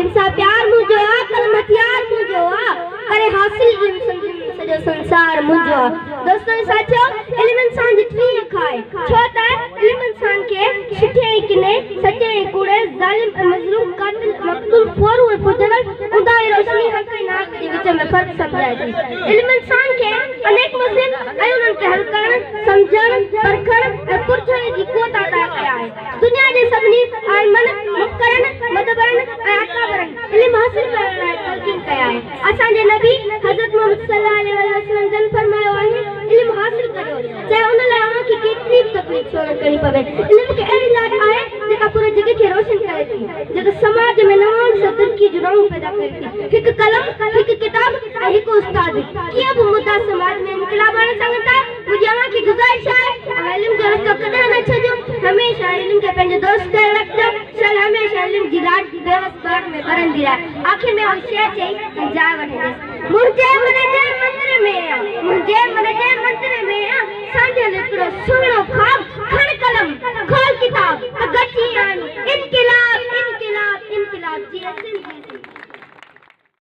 जिनसा प्यार मुझो आ कलम हथियार मुझो आ करे हासिल सजो संसार मुझो आ। दोस्तों साथियों इल्म इंसान जितनी खाए छोटा इल्म इंसान के शिठे किने सच्चे कूड़े जालिम मजलूम कातिल मकतूल फोरू फुजल उदाई रोशनी हक नाक के विच में फर्क समझाए थी। इल्म इंसान के अनेक मसइल उन्हनि के हल करण समझण परखण पुरछण जी कोत अदा कया है। दुनिया जे सभनी आलमन मुकरन मदबरन अकाबरन इल्म हासिल करण लाइ तलकीन कया है। असा जे नबी हजरत मोहम्मद सल्लल्लाहु अलैहि वसल्लम जन फरमायो है इल्म हासिल करो चाहे उन लाइ आवां की केतरी तकलीफ छो न करी पवे। इल्म के एड़ी लाट आहे जेका पूरे जग के रोशन करे थी जेका समाज में नवान सतर की जुराऊं पैदा करे थी। एक कलम एक किताब एक उस्ताद किया भी मुद्दा समाज में इनकलाब आने संगता मुझे आवां की गुजारिश है इल्म जो रस्तो कदे न छजो हमेशा इल्म के पंहिंजे दोस्त करे रखजो चल हमेशा इल्म जी लाट व्यवस्था में बरन दी रहे। आखिर में होशियार चई जा वने मुझे मन जे मंदिर में मुझे मन जे मंदिर में सांझे लिखड़ो सुनो खाब खण कलम खोल किताब गठी आनी